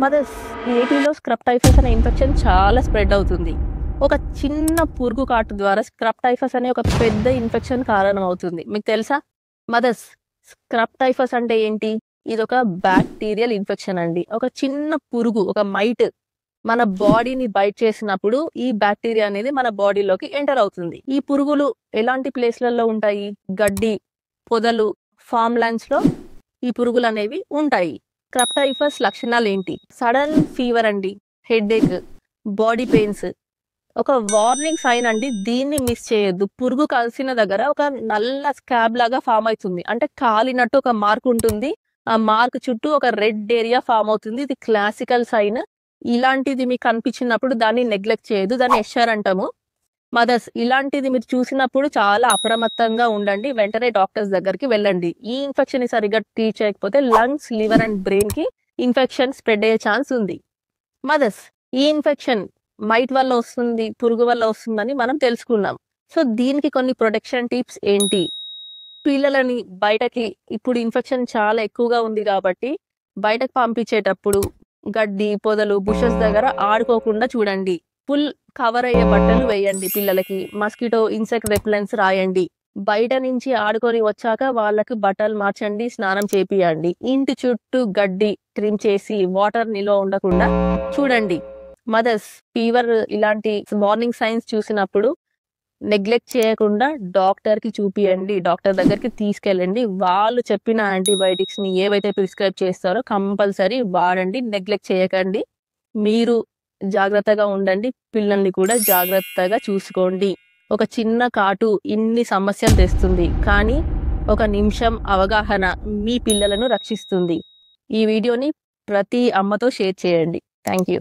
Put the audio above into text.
Mothers ఏపీలో scrub typhus అనే infection చాలా స్ప్రెడ్ అవుతుంది. ఒక చిన్న పురుగు కాటు ద్వారా స్క్రబ్ టైఫస్ అనే ఒక పెద్ద ఇన్ఫెక్షన్ కారణం అవుతుంది. మీకు తెలుసా? మదర్స్ స్క్రబ్ టైఫస్ అంటే ఏంటి? ఇది ఒక బ్యాక్టీరియల్ ఇన్ఫెక్షన్ అండి. ఒక చిన్న పురుగు, ఒక మైట్ మన బాడీని బైట్ చేసినప్పుడు ఈ బ్యాక్టీరియా అనేది మన బాడీలోకి ఎంటర్ అవుతుంది. ఈ పురుగులు ఎలాంటి ప్లేస్లలో ఉంటాయి? గడ్డి, పొదలు, ఫామ్ ల్యాండ్స్ లో ఈ పురుగులు అనేవి ఉంటాయి. స్క్రబ్ టైఫస్ లక్షణాలు ఏంటి? సడన్ ఫీవర్ అండి, హెడేక్, బాడీ పెయిన్స్, ఒక వార్నింగ్ సైన్ అండి. దీన్ని మిస్ చేయొద్దు. పురుగు కలిసిన దగ్గర ఒక నల్ల స్కాబ్ లాగా ఫామ్ అవుతుంది. అంటే కాలినట్టు ఒక మార్క్ ఉంటుంది. ఆ మార్క్ చుట్టూ ఒక రెడ్ ఏరియా ఫామ్ అవుతుంది. ఇది క్లాసికల్ సైన్. ఇలాంటిది మీకు కనిపించినప్పుడు దాన్ని నెగ్లెక్ట్ చేయొద్దు. దాన్ని ఎస్ఆర్ అంటాము. మదర్స్ ఇలాంటిది మీరు చూసినప్పుడు చాలా అప్రమత్తంగా ఉండండి. వెంటనే డాక్టర్స్ దగ్గరికి వెళ్ళండి. ఈ ఇన్ఫెక్షన్ ని సరిగ్గా ట్రీట్ చేయకపోతే లంగ్స్, లివర్ అండ్ బ్రెయిన్ కి ఇన్ఫెక్షన్ స్ప్రెడ్ అయ్యే ఛాన్స్ ఉంది. మదర్స్ ఈ ఇన్ఫెక్షన్ మైట్ వల్ల వస్తుంది, పురుగు వల్ల వస్తుందని మనం తెలుసుకున్నాం. సో దీనికి కొన్ని ప్రొటెక్షన్ టిప్స్ ఏంటి? పిల్లలని బయటకి, ఇప్పుడు ఇన్ఫెక్షన్ చాలా ఎక్కువగా ఉంది కాబట్టి బయటకు పంపించేటప్పుడు గడ్డి, పొదలు, బుషెస్ దగ్గర ఆడుకోకుండా చూడండి. ఫుల్ కవర్ అయ్యే బట్టలు వేయండి. పిల్లలకి మస్కిటో, ఇన్సెక్ట్ రెపెలెంట్స్ రాయండి. బయట నుంచి ఆడుకొని వచ్చాక వాళ్ళకి బట్టలు మార్చండి, స్నానం చేపియండి. ఇంటి చుట్టూ గడ్డి ట్రిమ్ చేసి వాటర్ నిల్వ ఉండకుండా చూడండి. మదర్స్ ఫీవర్ ఇలాంటి వార్నింగ్ సైన్స్ చూసినప్పుడు నెగ్లెక్ట్ చేయకుండా డాక్టర్ కి చూపియండి. డాక్టర్ దగ్గరికి తీసుకెళ్ళండి. వాళ్ళు చెప్పిన యాంటీబయాటిక్స్ ని ఏవైతే ప్రిస్క్రైబ్ చేస్తారో కంపల్సరీ వాడండి. నెగ్లెక్ట్ చేయకండి. మీరు జాగ్రత్తగా ఉండండి. పిల్లల్ని కూడా జాగ్రత్తగా చూసుకోండి. ఒక చిన్న కాటు ఇన్ని సమస్యలు తెస్తుంది, కానీ ఒక నిమిషం అవగాహన మీ పిల్లలను రక్షిస్తుంది. ఈ వీడియోని ప్రతి అమ్మతో షేర్ చేయండి. Thank you.